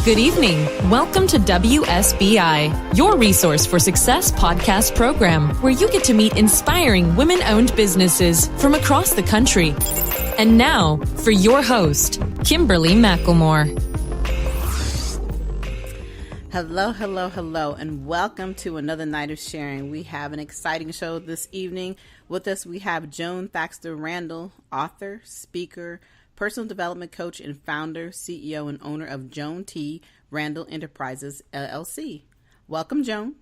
Good evening. Welcome to WSBI, your resource for success podcast program, where you get to meet inspiring women-owned businesses from across the country. And now, for your host, Kimberly McElmore. Hello, and welcome to another night of sharing. We have an exciting show this evening. With us, we have Joan Thaxter-Randall, author, speaker, personal development coach, and founder, CEO, and owner of Joan T, Randall Enterprises, LLC. Welcome, Joan.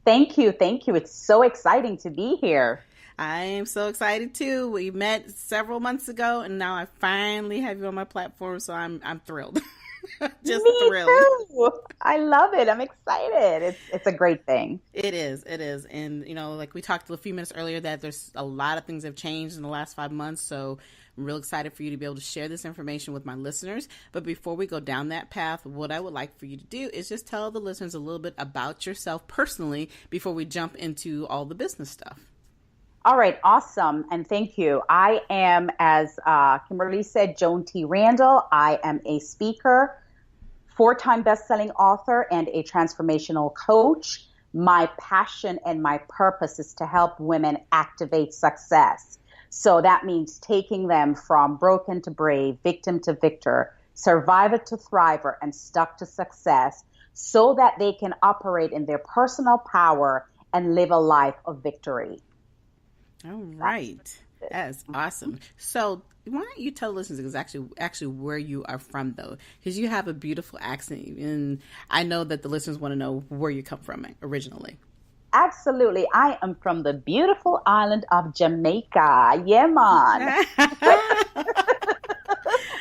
Thank you. It's so exciting to be here. I am so excited too. We met several months ago, and now I finally have you on my platform, so I'm thrilled. Just Me thrilled. Too. I love it. I'm excited. It's a great thing. It is. And, like we talked a few minutes earlier, that there's a lot of things that have changed in the last 5 months. So I'm real excited for you to be able to share this information with my listeners. But before we go down that path, what I would like for you to do is just tell the listeners a little bit about yourself personally before we jump into all the business stuff. All right. Awesome. And thank you. I am, as Kimberly said, Joan T. Randall. I am a speaker, 4-time best-selling author, and a transformational coach. My passion and my purpose is to help women activate success. So that means taking them from broken to brave, victim to victor, survivor to thriver, and stuck to success, so that they can operate in their personal power and live a life of victory. All right. That's awesome. So why don't you tell listeners actually where you are from, though? Because you have a beautiful accent, and I know that the listeners want to know where you come from originally. Absolutely. I am from the beautiful island of Jamaica. Yeah, man.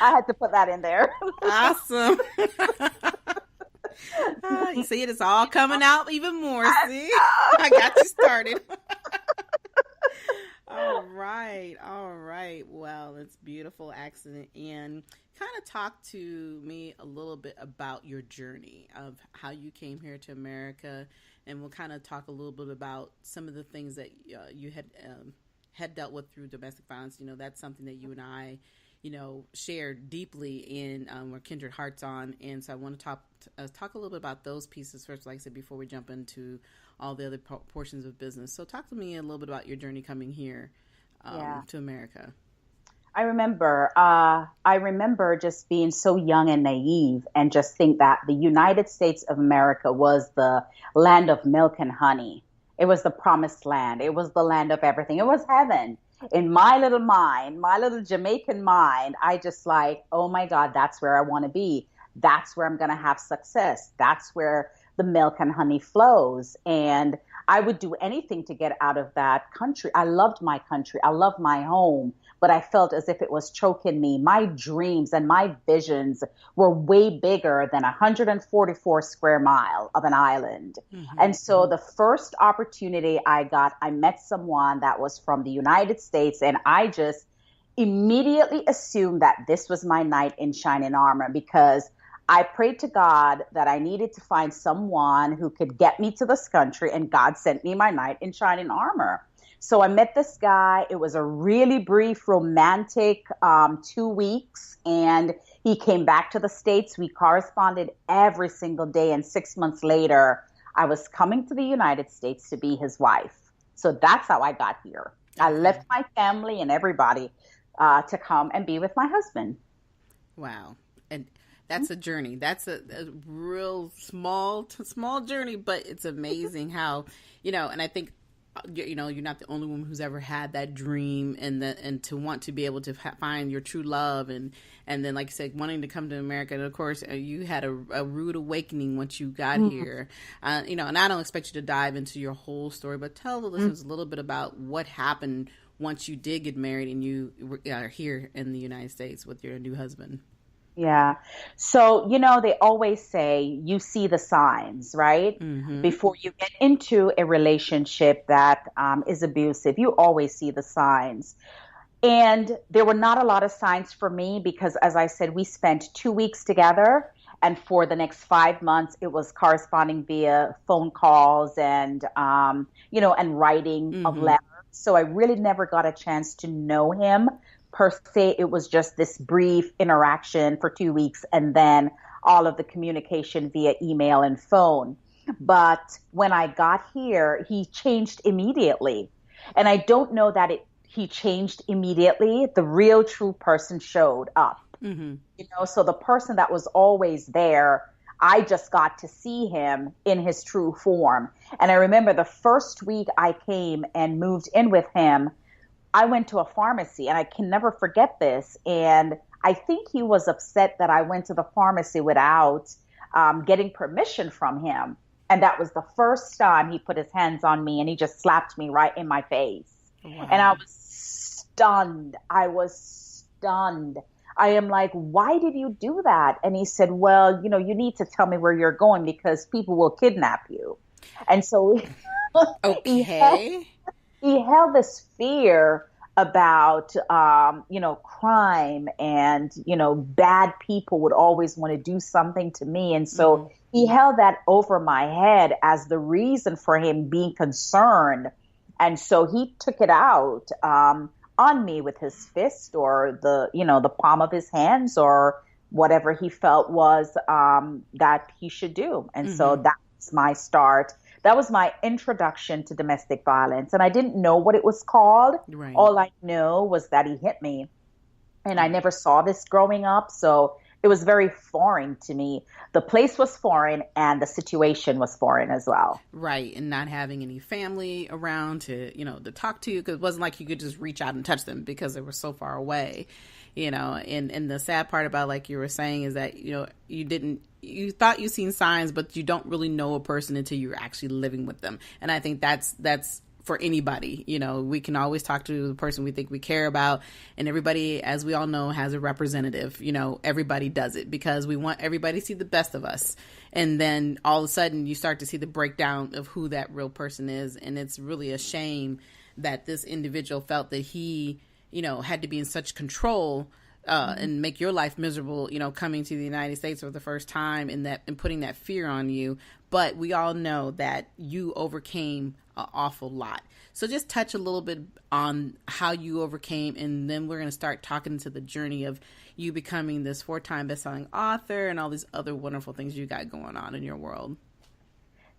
I had to put that in there. Awesome. You see, it's all coming out even more. See, I got you started. All right. Well, it's beautiful accent. And kind of talk to me a little bit about your journey of how you came here to America. And we'll kind of talk a little bit about some of the things that you had dealt with through domestic violence. That's something that you and I, share deeply in, we're kindred hearts on. And so I want to talk a little bit about those pieces first, like I said, before we jump into all the other portions of business. So talk to me a little bit about your journey coming here to America. I remember just being so young and naive and just think that the United States of America was the land of milk and honey. It was the promised land. It was the land of everything. It was heaven. In my little mind, my little Jamaican mind, I just like, oh my God, that's where I want to be. That's where I'm going to have success. That's where the milk and honey flows. And I would do anything to get out of that country. I loved my country. I loved my home, but I felt as if it was choking me. My dreams and my visions were way bigger than 144 square mile of an island. Mm-hmm. And so the first opportunity I got, I met someone that was from the United States, and I just immediately assumed that this was my knight in shining armor, because I prayed to God that I needed to find someone who could get me to this country, and God sent me my knight in shining armor. So I met this guy. It was a really brief, romantic 2 weeks, and he came back to the States. We corresponded every single day, and 6 months later, I was coming to the United States to be his wife. So that's how I got here. I left my family and everybody to come and be with my husband. Wow. And that's a journey. That's a real small journey, but it's amazing how, and I think, you're not the only woman who's ever had that dream and to want to be able to find your true love. And then, like you said, wanting to come to America. And of course, you had a rude awakening once you got here, and I don't expect you to dive into your whole story, but tell the listeners a little bit about what happened once you did get married and you are here in the United States with your new husband. Yeah. So, they always say you see the signs, right? Mm-hmm. Before you get into a relationship that is abusive, you always see the signs. And there were not a lot of signs for me because, as I said, we spent 2 weeks together. And for the next 5 months, it was corresponding via phone calls and, and writing of letters. So I really never got a chance to know him per se. It was just this brief interaction for 2 weeks. And then all of the communication via email and phone. But when I got here, he changed immediately. And I don't know that he changed immediately. The real true person showed up. Mm-hmm. So the person that was always there, I just got to see him in his true form. And I remember the first week I came and moved in with him, I went to a pharmacy, and I can never forget this. And I think he was upset that I went to the pharmacy without getting permission from him. And that was the first time he put his hands on me, and he just slapped me right in my face. Wow. And I was stunned. I am like, why did you do that? And he said, well, you need to tell me where you're going because people will kidnap you. And so okay. he held this fear about, crime and, bad people would always want to do something to me. And so he held that over my head as the reason for him being concerned. And so he took it out on me with his fist or the palm of his hands or whatever he felt was that he should do. And so that was my start. That was my introduction to domestic violence. And I didn't know what it was called. Right. All I know was that he hit me. And I never saw this growing up. So it was very foreign to me. The place was foreign and the situation was foreign as well. Right. And not having any family around to talk to, because it wasn't like you could just reach out and touch them because they were so far away, and the sad part about, like you were saying, is that, you thought you seen signs, but you don't really know a person until you're actually living with them. And I think that's for anybody. We can always talk to the person we think we care about, and everybody, as we all know, has a representative. Everybody does it because we want everybody to see the best of us. And then all of a sudden you start to see the breakdown of who that real person is. And it's really a shame that this individual felt that he, had to be in such control and make your life miserable, coming to the United States for the first time and putting that fear on you. But we all know that you overcame an awful lot. So just touch a little bit on how you overcame, and then we're going to start talking to the journey of you becoming this 4-time best-selling author and all these other wonderful things you got going on in your world.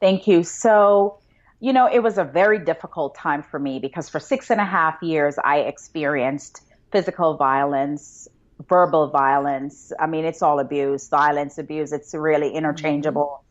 Thank you. So, it was a very difficult time for me because for 6.5 years, I experienced physical violence, verbal violence. I mean, it's all abuse, violence, abuse. It's really interchangeable.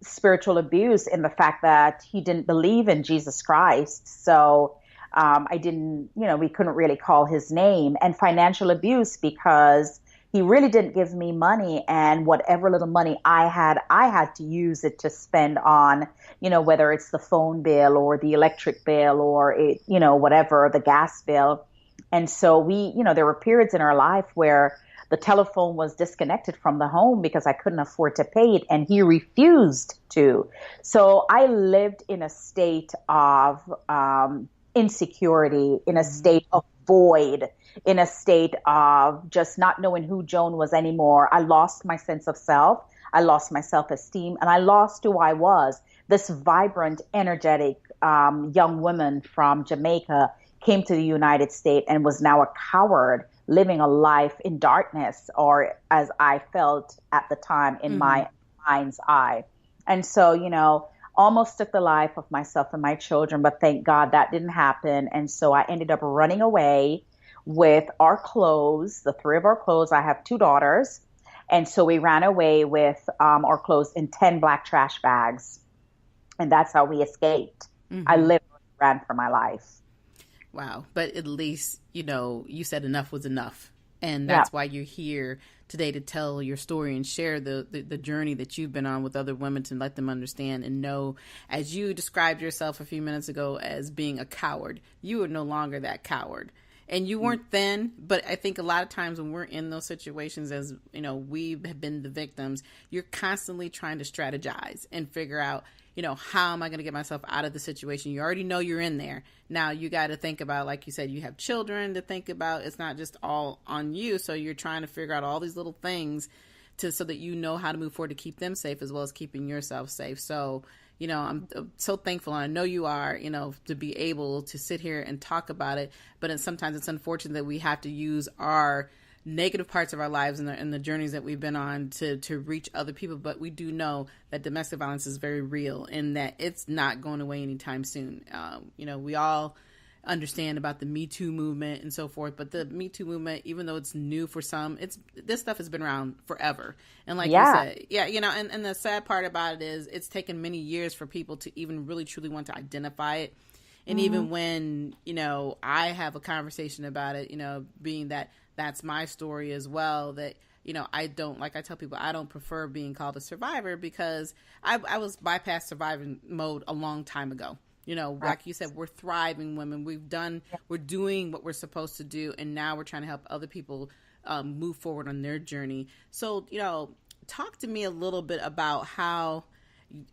Spiritual abuse in the fact that he didn't believe in Jesus Christ. So we couldn't really call his name. And financial abuse because he really didn't give me money, and whatever little money I had to use it to spend on, whether it's the phone bill or the electric bill or whatever, the gas bill. And so there were periods in our life where the telephone was disconnected from the home because I couldn't afford to pay it, and he refused to. So I lived in a state of insecurity, in a state of void, in a state of just not knowing who Joan was anymore. I lost my sense of self. I lost my self-esteem, and I lost who I was. This vibrant, energetic young woman from Jamaica came to the United States and was now a coward, living a life in darkness, or as I felt at the time in my mind's eye. And so, almost took the life of myself and my children, but thank God that didn't happen. And so I ended up running away with our clothes, the 3 of our clothes. I have 2 daughters. And so we ran away with our clothes in 10 black trash bags. And that's how we escaped. I literally ran for my life. Wow. But at least, you said enough was enough. And that's why you're here today, to tell your story and share the journey that you've been on with other women, to let them understand and know, as you described yourself a few minutes ago as being a coward, you are no longer that coward. And you weren't then, but I think a lot of times when we're in those situations, as we have been the victims, you're constantly trying to strategize and figure out, how am I going to get myself out of the situation? You already know you're in there. Now you got to think about, like you said, you have children to think about. It's not just all on you. So you're trying to figure out all these little things so that you know how to move forward to keep them safe, as well as keeping yourself safe. So, I'm so thankful, and I know you are, to be able to sit here and talk about it. But sometimes it's unfortunate that we have to use our negative parts of our lives and the journeys that we've been on to reach other people. But we do know that domestic violence is very real and that it's not going away anytime soon. We all understand about the Me Too movement and so forth, but the Me Too movement, even though it's new for some, this stuff has been around forever. And like you said, and the sad part about it is it's taken many years for people to even really truly want to identify it. And even when, I have a conversation about it, being that that's my story as well, that, I don't, like I tell people, I don't prefer being called a survivor because I was bypassed surviving mode a long time ago. Like you said, we're thriving women. We're doing what we're supposed to do. And now we're trying to help other people move forward on their journey. So, talk to me a little bit about how,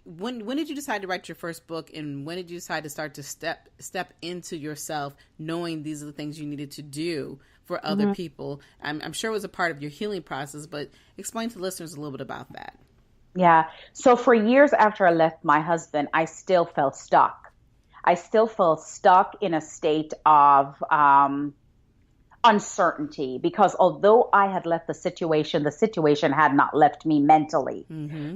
when did you decide to write your first book, and when did you decide to start to step into yourself, knowing these are the things you needed to do for other people? I'm sure it was a part of your healing process, but explain to listeners a little bit about that. Yeah. So for years after I left my husband, I still felt stuck. I still felt stuck in a state of uncertainty, because although I had left the situation had not left me mentally.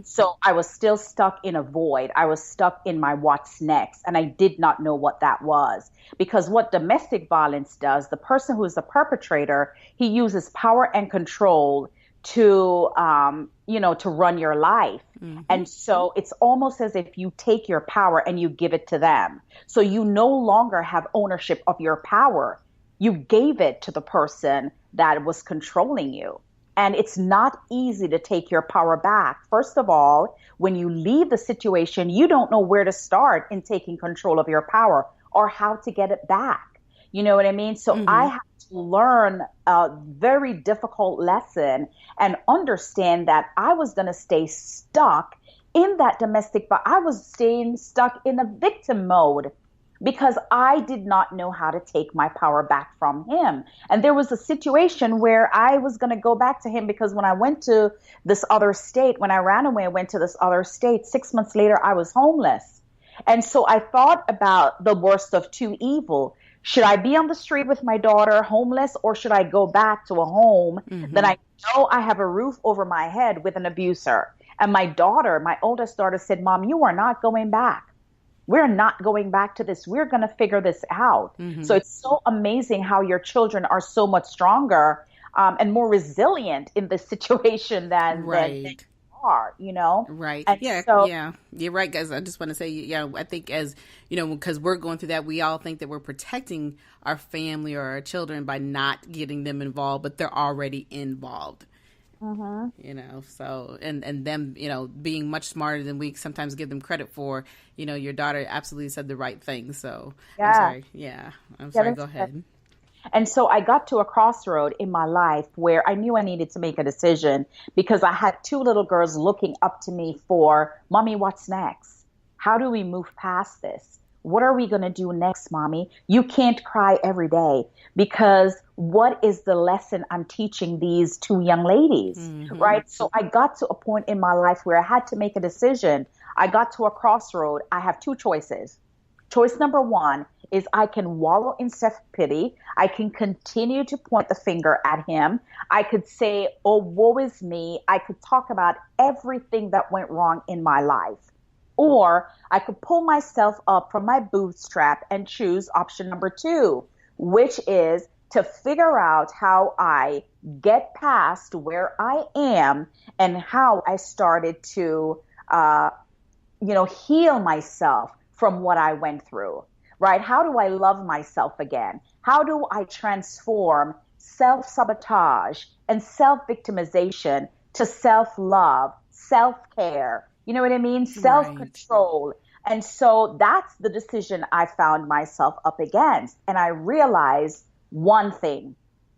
So I was still stuck in a void. I was stuck in my what's next, and I did not know what that was. Because what domestic violence does, the person who is the perpetrator, he uses power and control to run your life. And so it's almost as if you take your power and you give it to them. So you no longer have ownership of your power. You gave it to the person that was controlling you. And it's not easy to take your power back. First of all, when you leave the situation, you don't know where to start in taking control of your power or how to get it back. You know what I mean? So I had to learn a very difficult lesson and understand that I was going to stay stuck in that domestic, but I was staying stuck in a victim mode because I did not know how to take my power back from him. And there was a situation where I was going to go back to him because when I went to this other state, when I ran away, I went to this other state. 6 months later, I was homeless. And so I thought about the worst of two evils. Should I be on the street with my daughter, homeless, or should I go back to a home that I know I have a roof over my head with an abuser? And my daughter, my oldest daughter, said, Mom, you are not going back. We're not going back to this. We're going to figure this out. So it's so amazing how your children are so much stronger and more resilient in this situation than you are, Right. And yeah. You're right, guys. I just want to say, I think as, because we're going through that, we all think that we're protecting our family or our children by not getting them involved, but they're already involved. So, and them, being much smarter than we sometimes give them credit for. Your daughter absolutely said the right thing. So, I'm sorry. I'm sorry. Go ahead. And so I got to a crossroad in my life where I knew I needed to make a decision because I had two little girls looking up to me for, Mommy, what's next? How do we move past this? What are we going to do next, Mommy? You can't cry every day, because what is the lesson I'm teaching these two young ladies, right? So I got to a point in my life where I had to make a decision. I got to a crossroad. I have two choices. Choice number one is I can wallow in self-pity. I can continue to point the finger at him. I could say, oh, woe is me. I could talk about everything that went wrong in my life. Or I could pull myself up from my bootstrap and choose option number two, which is to figure out how I get past where I am and how I started to, heal myself from what I went through, right? How do I love myself again? How do I transform self-sabotage and self-victimization to self-love, self-care? You know what I mean? Self-control. Right. And so that's the decision I found myself up against. And I realized one thing.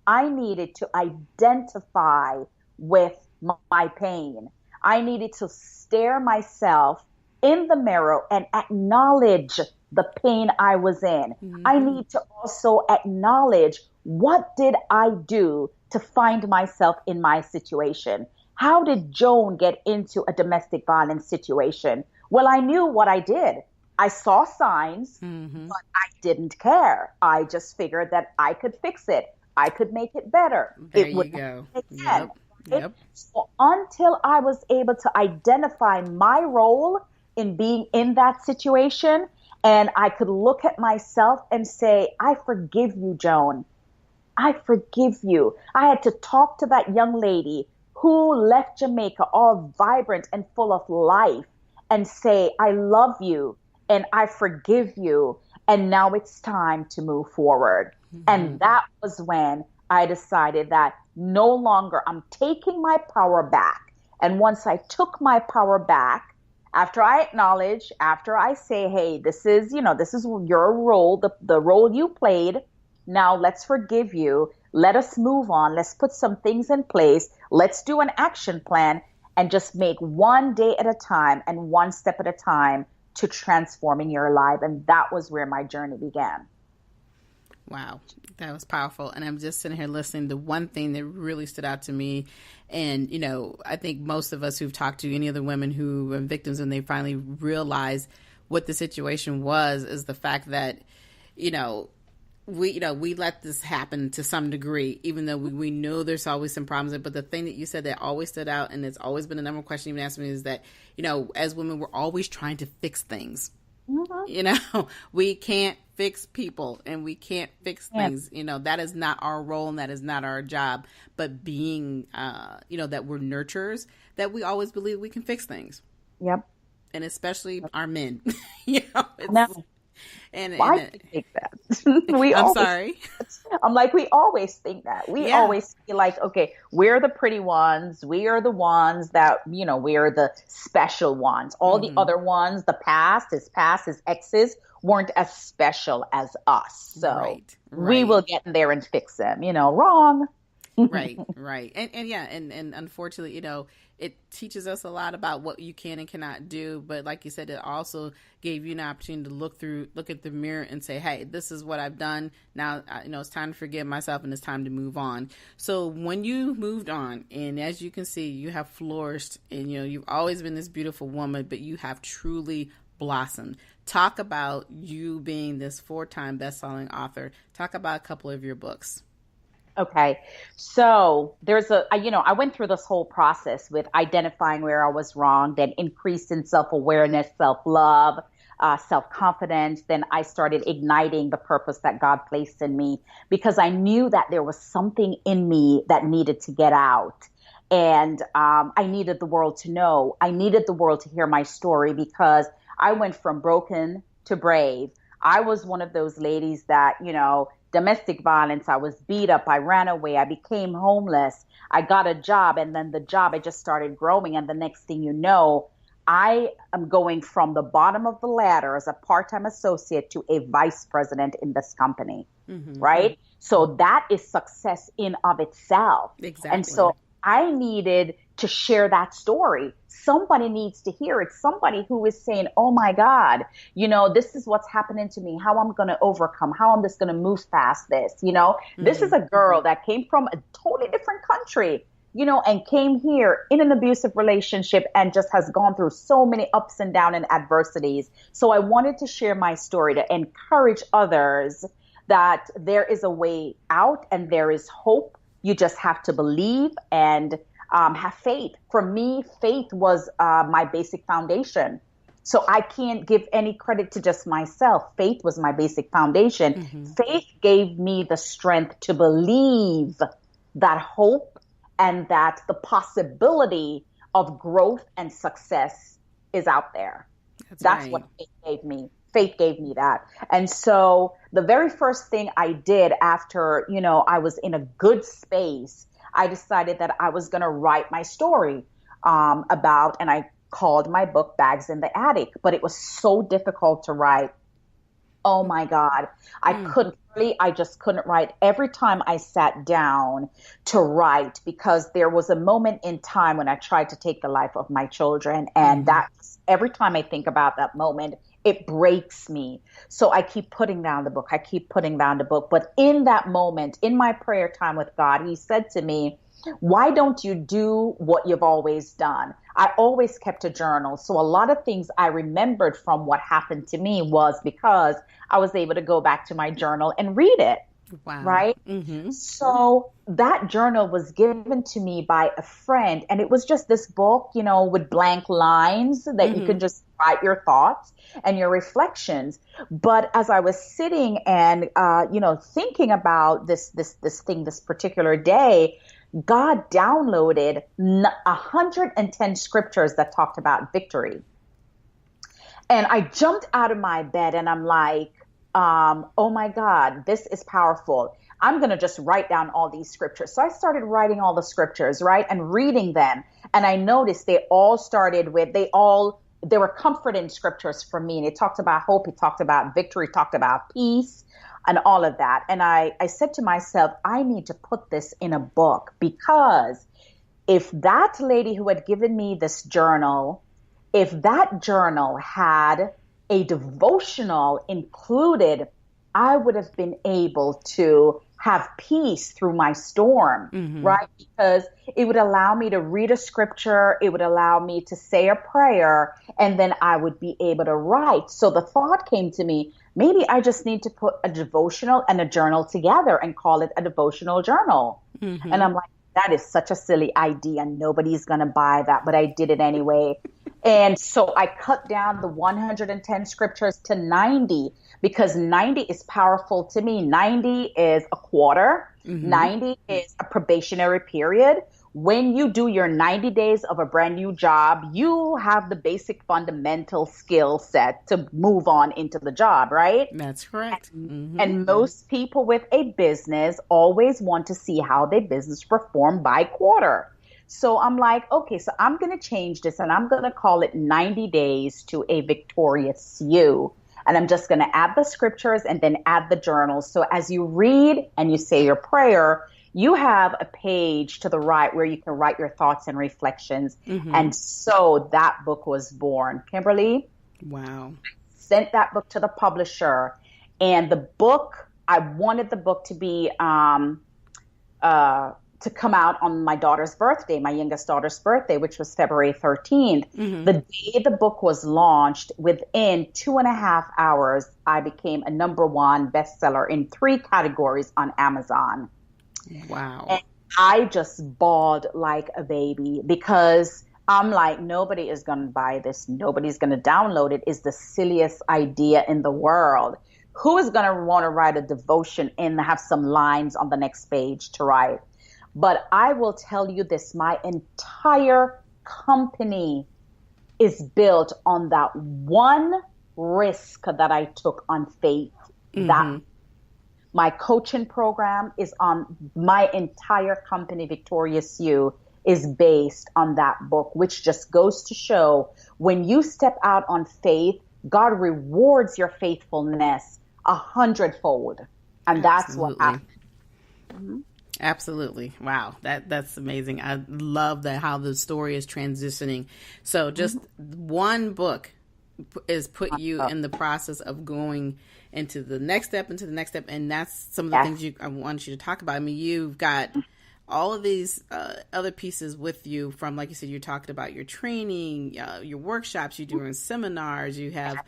I needed to identify with my pain. I needed to stare myself in the mirror and acknowledge the pain I was in. I need to also acknowledge, what did I do to find myself in my situation? How did Joan get into a domestic violence situation? Well, I knew what I did. I saw signs, but I didn't care. I just figured that I could fix it. I could make it better. There It you would not go. make sense. Yep. Right? Yep. So until I was able to identify my role in being in that situation, and I could look at myself and say, I forgive you, Joan. I forgive you. I had to talk to that young lady who left Jamaica all vibrant and full of life and say, I love you and I forgive you. And now it's time to move forward. And that was when I decided that no longer I'm taking my power back. And once I took my power back, after I acknowledge, after I say, hey, this is your role, the role you played. Now let's forgive you. Let us move on. Let's put some things in place. Let's do an action plan and just make one day at a time and one step at a time to transforming your life. And that was where my journey began. Wow, that was powerful. And I'm just sitting here listening. The one thing that really stood out to me, and, I think most of us who've talked to any of the women who were victims and they finally realized what the situation was, is the fact that, we let this happen to some degree, even though we know there's always some problems. But the thing that you said that always stood out, and it's always been a number of questions you've asked me, is that, as women, we're always trying to fix things. Mm-hmm. We can't fix people and we can't fix things. That is not our role and that is not our job. But being, that we're nurturers, that we always believe we can fix things. Yep. And especially our men. Why do you think that? I'm sorry. I'm like, we always think that. We always feel like, okay, we're the pretty ones. We are the ones that, we are the special ones. All the other ones, the his exes weren't as special as us. So we will get in there and fix them, wrong. Right. And unfortunately, it teaches us a lot about what you can and cannot do. But like you said, it also gave you an opportunity to look at the mirror and say, hey, this is what I've done. Now, it's time to forgive myself and it's time to move on. So when you moved on, and as you can see, you have flourished and, you've always been this beautiful woman, but you have truly blossomed. Talk about you being this 4-time best-selling author. Talk about a couple of your books. Okay. So I went through this whole process with identifying where I was wrong, then increased in self-awareness, self-love, self-confidence. Then I started igniting the purpose that God placed in me because I knew that there was something in me that needed to get out. And I needed the world to know. I needed the world to hear my story because I went from broken to brave. I was one of those ladies that, domestic violence, I was beat up, I ran away, I became homeless, I got a job, and then the job, it just started growing. And the next thing you know, I am going from the bottom of the ladder as a part-time associate to a vice president in this company, right? So that is success in of itself. Exactly. And so I needed to share that story. Somebody needs to hear it. Somebody who is saying, oh my God, this is what's happening to me, how I'm going to overcome, how I'm just going to move past this. This is a girl that came from a totally different country, and came here in an abusive relationship and just has gone through so many ups and downs and adversities. So I wanted to share my story to encourage others that there is a way out and there is hope. You just have to believe and have faith. For me, faith was my basic foundation. So I can't give any credit to just myself. Faith was my basic foundation. Faith gave me the strength to believe that hope and that the possibility of growth and success is out there. That's right. What faith gave me. Faith gave me that. And so the very first thing I did after, I was in a good space, I decided that I was going to write my story and I called my book Bags in the Attic, but it was so difficult to write. Oh my God. I just couldn't write. Every time I sat down to write, because there was a moment in time when I tried to take the life of my children. And every time I think about that moment, it breaks me. So I keep putting down the book. But in that moment, in my prayer time with God, he said to me, why don't you do what you've always done? I always kept a journal. So a lot of things I remembered from what happened to me was because I was able to go back to my journal and read it. Wow. right? Mm-hmm. So that journal was given to me by a friend, and it was just this book, with blank lines that you Mm-hmm. can just write your thoughts and your reflections. But as I was sitting and thinking about this particular day, God downloaded 110 scriptures that talked about victory. And I jumped out of my bed and I'm like, oh my God, this is powerful. I'm going to just write down all these scriptures. So I started writing all the scriptures, right? And reading them. And I noticed they were comforting scriptures for me. And it talked about hope. It talked about victory. It talked about peace and all of that. And I said to myself, I need to put this in a book, because if that lady who had given me this journal, if that journal had a devotional included, I would have been able to have peace through my storm, Mm-hmm. right? Because it would allow me to read a scripture, it would allow me to say a prayer, and then I would be able to write. So the thought came to me, maybe I just need to put a devotional and a journal together and call it a devotional journal. And Mm-hmm. I'm like, that is such a silly idea. Nobody's going to buy that, but I did it anyway. And so I cut down the 110 scriptures to 90, because 90 is powerful to me. 90 is a quarter. Mm-hmm. 90 is a probationary period. When you do your 90 days of a brand new job, you have the basic fundamental skill set to move on into the job, right? That's correct. Mm-hmm. And most people with a business always want to see how their business perform by quarter. So I'm like, okay, so I'm going to change this and I'm going to call it 90 days to a victorious you. And I'm just going to add the scriptures and then add the journals. So as you read and you say your prayer, you have a page to the right where you can write your thoughts and reflections. Mm-hmm. And so that book was born. Kimberly, Wow. sent that book to the publisher. And the book, I wanted the book to be to come out on my daughter's birthday, my youngest daughter's birthday, which was February 13th. Mm-hmm. The day the book was launched, within 2.5 hours, I became a #1 bestseller in 3 categories on Amazon. Wow. And I just bawled like a baby, because I'm like, nobody is going to buy this. Nobody's going to download it. It's the silliest idea in the world. Who is going to want to write a devotion and have some lines on the next page to write? But I will tell you this, my entire company is built on that one risk that I took on faith. Mm-hmm. That my coaching program is on, my entire company, Victorious You, is based on that book, which just goes to show when you step out on faith, God rewards your faithfulness 100-fold. And that's what happened. Mm-hmm. Absolutely. Wow. That's amazing. I love that, how the story is transitioning. So just one book is put you in the process of going into the next step, and that's some of the things I want you to talk about. I mean, you've got all of these other pieces with you from, like you said, you're talking about your training, your workshops, you're doing seminars, you have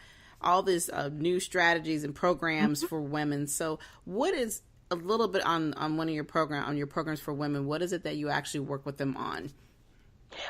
all these new strategies and programs for women. So what is a little bit on one of your programs for women, what is it that you actually work with them on?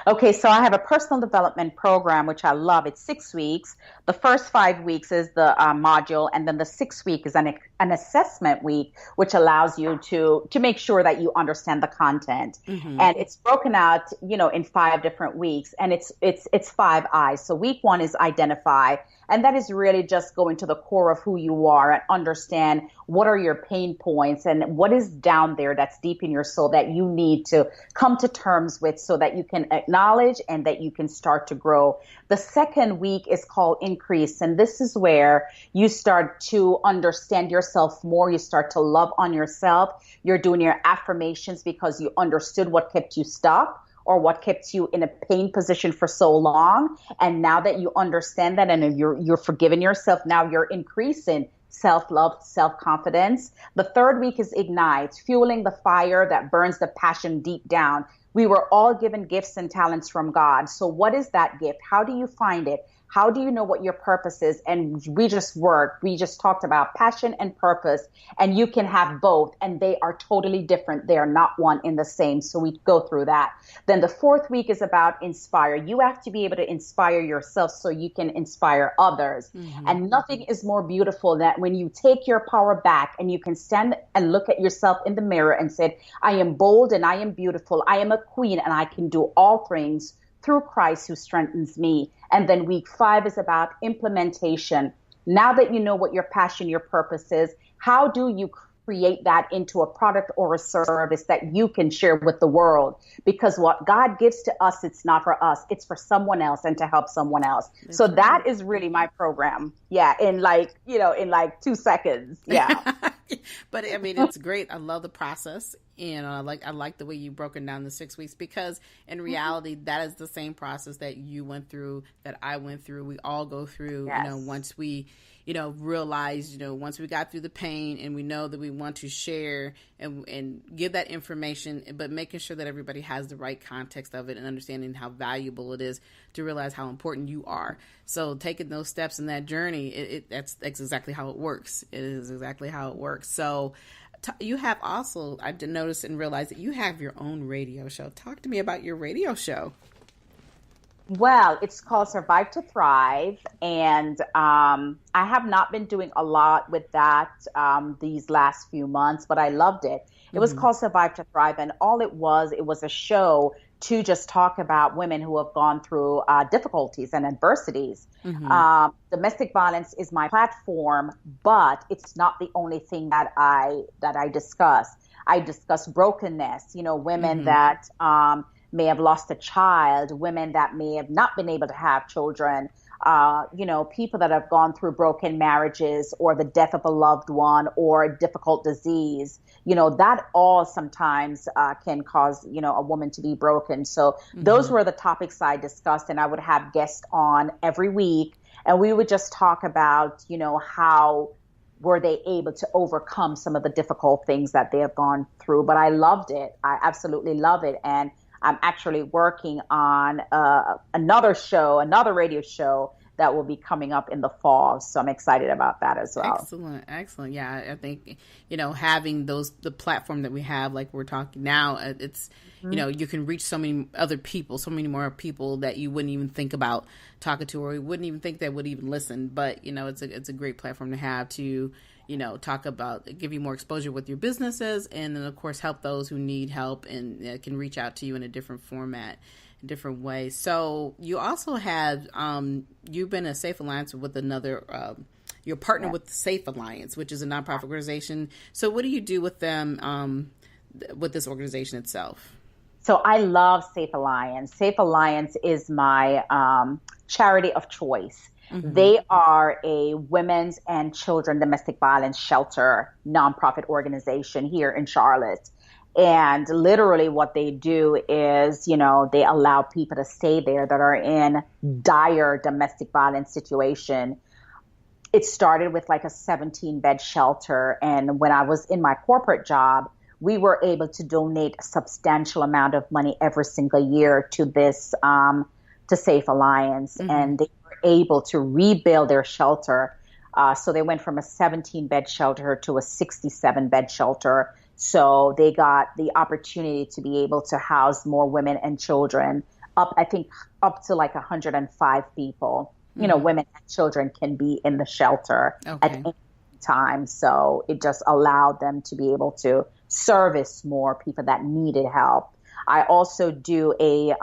Okay, so I have a personal development program, which I love. It's 6 weeks. The first 5 weeks is the module, and then the 6th week is an assessment week, which allows you to make sure that you understand the content. Mm-hmm. And it's broken out, in 5 different weeks, and it's 5 I's. So week 1 is identify, and that is really just going to the core of who you are and understand what are your pain points and what is down there that's deep in your soul that you need to come to terms with so that you can acknowledge and that you can start to grow. The second week is called increase. And this is where you start to understand yourself more. You start to love on yourself. You're doing your affirmations because you understood what kept you stuck or what kept you in a pain position for so long. And now that you understand that and you're forgiving yourself, now you're increasing self-love, self-confidence. The third week is ignite, fueling the fire that burns the passion deep down. We were all given gifts and talents from God. So what is that gift? How do you find it? How do you know what your purpose is? And we just talked about passion and purpose, and you can have both, and they are totally different. They are not one in the same. So we go through that. Then the fourth week is about inspire. You have to be able to inspire yourself so you can inspire others. Mm-hmm. And nothing is more beautiful than when you take your power back and you can stand and look at yourself in the mirror and say, I am bold and I am beautiful. I am a queen and I can do all things through Christ who strengthens me. And then week 5 is about implementation. Now that you know what your passion, your purpose is, how do you create that into a product or a service that you can share with the world? Because what God gives to us, it's not for us, it's for someone else and to help someone else. That's so right. That is really my program. Yeah. In 2 seconds. Yeah. But I mean, it's great. I love the process. And I like the way you broken down the 6 weeks, because in reality, that is the same process that you went through, that I went through. We all go through, yes. Once we, realize, once we got through the pain and we know that we want to share and give that information, but making sure that everybody has the right context of it and understanding how valuable it is to realize how important you are. So taking those steps in that journey, that's exactly how it works. It is exactly how it works. So you have also, I did notice and realize that you have your own radio show. Talk to me about your radio show. Well, it's called Survive to Thrive, and I have not been doing a lot with that these last few months, but I loved it. It was called Survive to Thrive, and all it was a show to just talk about women who have gone through difficulties and adversities. Mm-hmm. Domestic violence is my platform, but it's not the only thing that I discuss. I discuss brokenness, women that may have lost a child, women that may have not been able to have children, people that have gone through broken marriages or the death of a loved one or a difficult disease. That all sometimes can cause, a woman to be broken. So those were the topics I discussed, and I would have guests on every week, and we would just talk about, how were they able to overcome some of the difficult things that they have gone through. But I loved it. I absolutely love it. And I'm actually working on another radio show that will be coming up in the fall. So I'm excited about that as well. Excellent. Yeah, I think, having the platform that we have, like we're talking now, it's, you can reach so many other people, so many more people that you wouldn't even think about talking to, or you wouldn't even think they would even listen. But, it's a great platform to have to, talk about, give you more exposure with your businesses, and then of course help those who need help and can reach out to you in a different format, in different ways. So you also have, you've been a Safe Alliance with another, you're partnered with Safe Alliance, which is a nonprofit organization. So what do you do with them, with this organization itself? So I love Safe Alliance. Safe Alliance is my charity of choice. Mm-hmm. They are a women's and children domestic violence shelter nonprofit organization here in Charlotte. And literally what they do is, they allow people to stay there that are in dire domestic violence situation. It started with like a 17-bed shelter. And when I was in my corporate job, we were able to donate a substantial amount of money every single year to this, to Safe Alliance. Mm-hmm. And they were able to rebuild their shelter. So they went from a 17-bed shelter to a 67-bed shelter. So they got the opportunity to be able to house more women and children, up to like 105 people. Mm-hmm. Women and children can be in the shelter at any time. So it just allowed them to be able to service more people that needed help. I also do a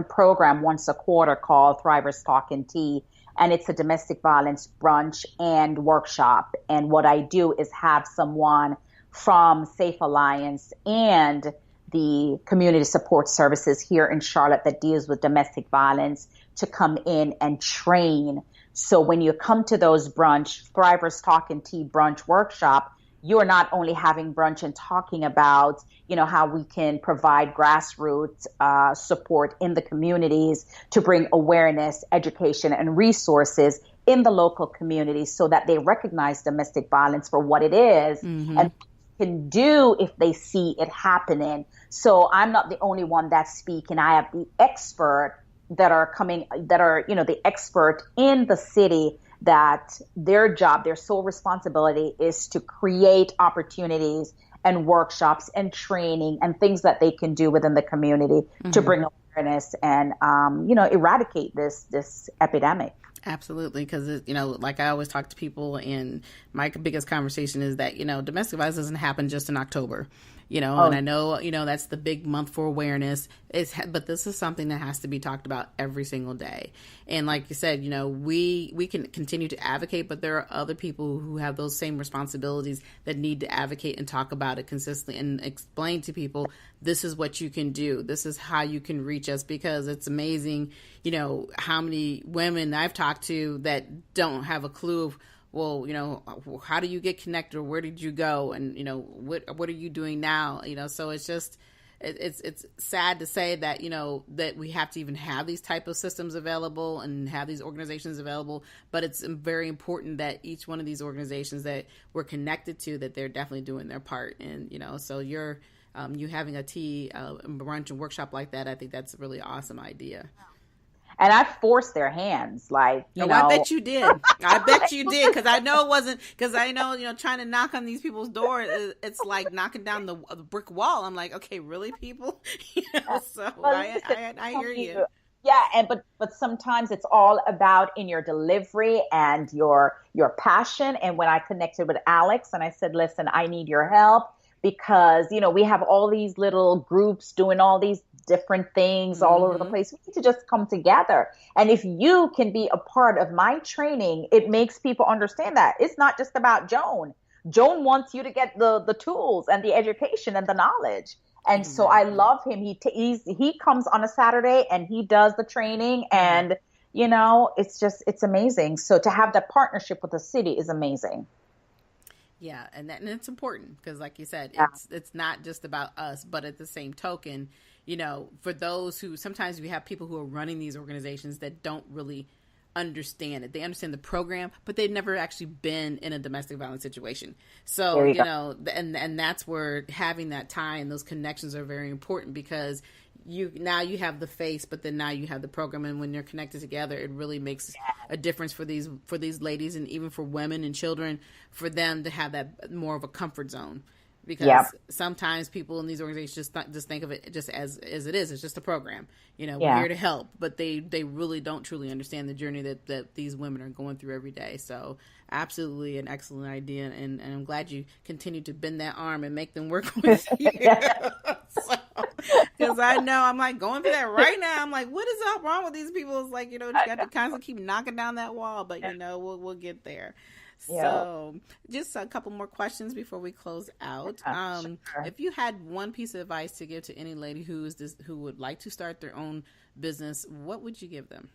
program once a quarter called Thrivers Talk and Tea, and it's a domestic violence brunch and workshop. And what I do is have someone from Safe Alliance and the community support services here in Charlotte that deals with domestic violence to come in and train. So when you come to those Thrivers Talk and Tea brunch workshop, you're not only having brunch and talking about, how we can provide grassroots support in the communities to bring awareness, education, and resources in the local communities so that they recognize domestic violence for what it is and can do if they see it happening. So I'm not the only one that's speaking. I have the expert that are coming, that are, the expert in the city, that their job, their sole responsibility is to create opportunities and workshops and training and things that they can do within the community to bring awareness and, eradicate this epidemic. Absolutely, because like I always talk to people, and my biggest conversation is that domestic violence doesn't happen just in October, and I know that's the big month for awareness. But this is something that has to be talked about every single day. And like you said, we can continue to advocate, but there are other people who have those same responsibilities that need to advocate and talk about it consistently and explain to people, this is what you can do. This is how you can reach us, because it's amazing, how many women I've talked to that don't have a clue of, well, how do you get connected, or where did you go, and what are you doing now? So it's just it's sad to say that that we have to even have these type of systems available and have these organizations available, but it's very important that each one of these organizations that we're connected to, that they're definitely doing their part. And so you're you having a tea brunch and workshop like that, I think that's a really awesome idea. And I forced their hands, like, I bet you did. I bet you did, because I know it wasn't, because I know, trying to knock on these people's door, it's like knocking down the brick wall. I'm like, okay, really, people? So well, I hear you. Yeah, but sometimes it's all about in your delivery and your passion. And when I connected with Alex and I said, listen, I need your help, because, we have all these little groups doing all these different things all over the place. We need to just come together. And if you can be a part of my training, it makes people understand that it's not just about Joan. Joan wants you to get the tools and the education and the knowledge. And so I love him. He comes on a Saturday and he does the training, and it's amazing. So to have that partnership with the city is amazing. Yeah, and it's important, because like you said, it's not just about us, but at the same token, for those who, sometimes we have people who are running these organizations that don't really understand it. They understand the program, but they've never actually been in a domestic violence situation. So, and that's where having that tie and those connections are very important, because you have the face, but then now you have the program, and when you're connected together, it really makes a difference for these ladies, and even for women and children, for them to have that more of a comfort zone. Because sometimes people in these organizations just think of it just as it is. It's just a program. We're here to help, but they really don't truly understand the journey that these women are going through every day. So absolutely an excellent idea, and I'm glad you continue to bend that arm and make them work with you. Because I know I'm like going through that right now. I'm like, what is up wrong with these people? It's like, you got to constantly keep knocking down that wall, but we'll get there. So just a couple more questions before we close out. Sure. If you had one piece of advice to give to any lady who would like to start their own business, what would you give them?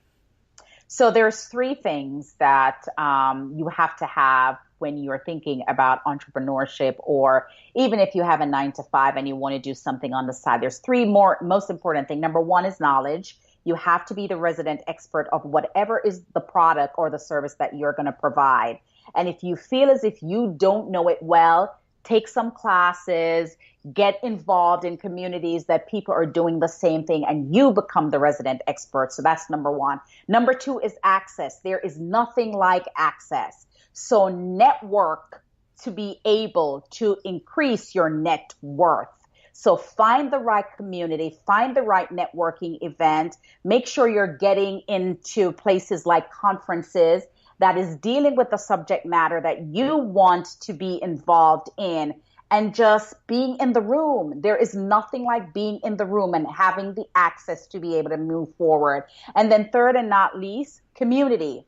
So there's three things that you have to have when you're thinking about entrepreneurship, or even if you have a 9-to-5 and you want to do something on the side. There's three most important things. Number one is knowledge. You have to be the resident expert of whatever is the product or the service that you're going to provide. And if you feel as if you don't know it well, take some classes, get involved in communities that people are doing the same thing, and you become the resident expert. So that's number one. Number two is access. There is nothing like access. So network to be able to increase your net worth. So find the right community, find the right networking event, make sure you're getting into places like conferences that is dealing with the subject matter that you want to be involved in, and just being in the room. There is nothing like being in the room and having the access to be able to move forward. And then third and not least, community.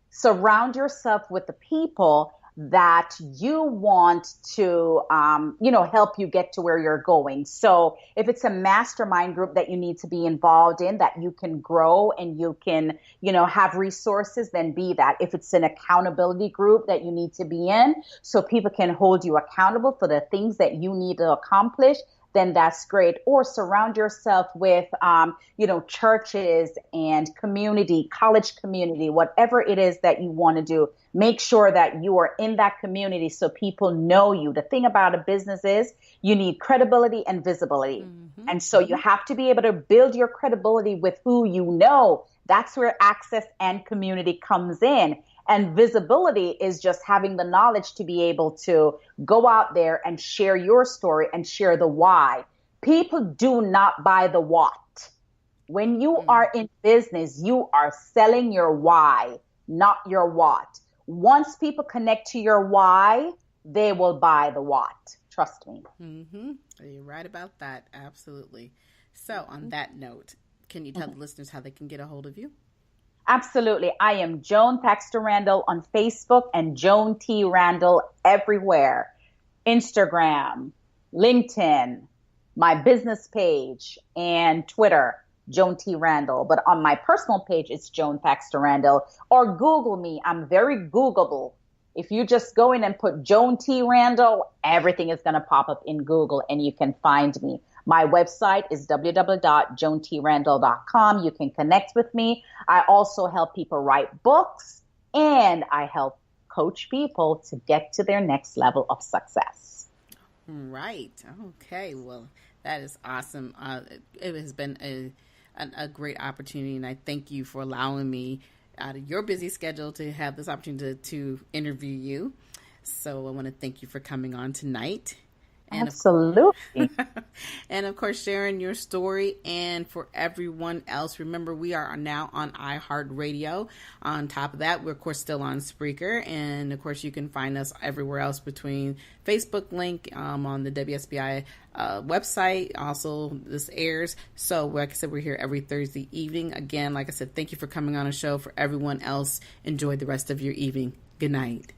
Surround yourself with the people that you want to, help you get to where you're going. So if it's a mastermind group that you need to be involved in, that you can grow and you can, have resources, then be that. If it's an accountability group that you need to be in, so people can hold you accountable for the things that you need to accomplish, then that's great. Or surround yourself with, churches and community, college community, whatever it is that you want to do. Make sure that you are in that community so people know you. The thing about a business is you need credibility and visibility. Mm-hmm. And so you have to be able to build your credibility with who you know. That's where access and community comes in. And visibility is just having the knowledge to be able to go out there and share your story and share the why. People do not buy the what. When you are in business, you are selling your why, not your what. Once people connect to your why, they will buy the what. Trust me. Mm-hmm. You're right about that. Absolutely. So on that note, can you tell the listeners how they can get a hold of you? Absolutely. I am Joan Thaxter-Randall on Facebook and Joan T. Randall everywhere. Instagram, LinkedIn, my business page, and Twitter, Joan T. Randall. But on my personal page, it's Joan Thaxter-Randall. Or Google me. I'm very Googleable. If you just go in and put Joan T. Randall, everything is going to pop up in Google and you can find me. My website is www.joantrandall.com. You can connect with me. I also help people write books, and I help coach people to get to their next level of success. Right. Okay. Well, that is awesome. It has been a great opportunity, and I thank you for allowing me out of your busy schedule to have this opportunity to interview you. So I want to thank you for coming on tonight. And absolutely. And of course, sharing your story. And for everyone else, remember, we are now on iHeartRadio. On top of that, we're, of course, still on Spreaker. And, of course, you can find us everywhere else between Facebook link on the WSBI website. Also, this airs. So, like I said, we're here every Thursday evening. Again, like I said, thank you for coming on the show. For everyone else, enjoy the rest of your evening. Good night.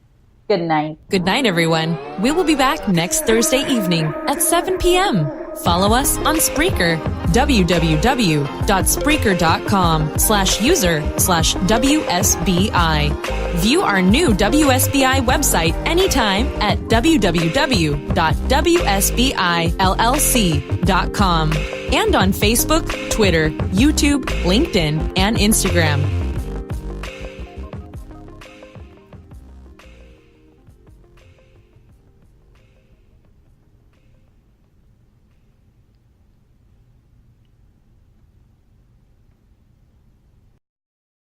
Good night. Good night, everyone. We will be back next Thursday evening at 7 p.m. Follow us on Spreaker, www.spreaker.com/user/WSBI. View our new WSBI website anytime at www.wsbillc.com and on Facebook, Twitter, YouTube, LinkedIn, and Instagram.